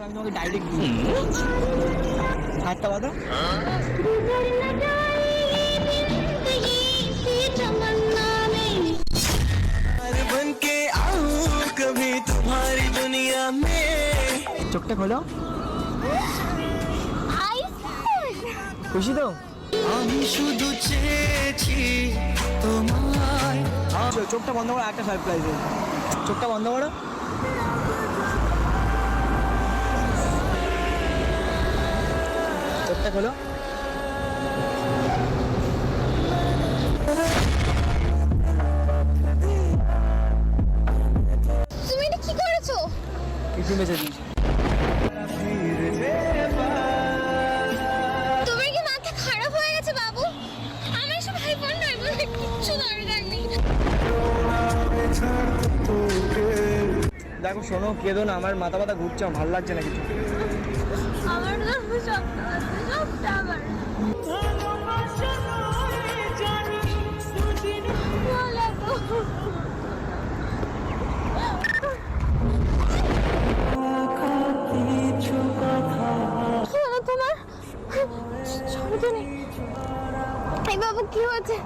আমি তোমাকে ডাইরেক্ট দিই। হাতটা বাঁধো। চোখটা খোলো। খুশি তো? আমি শুধু চেয়েছি তোমায়। চোখটা বন্ধ করো, একটা সারপ্রাইজ। চোখটা বন্ধ করো। চোখটা খোলো। তুমি এটা কি করেছো? কিছু মেসেজ দিয়েছি। তোমার কি মাথা খারাপ হয়ে গেছে বাবু? আমার সব ভাই বোন নয় বলে কিচ্ছু দরকার নেই। দেখো শোনো, কেঁদো না, আমার মাথা ব্যথা ঘুরছে, আমার ভালো লাগছে না কিছু। আমার না সবটা আমার তোমার এই বাবু কি হয়েছে?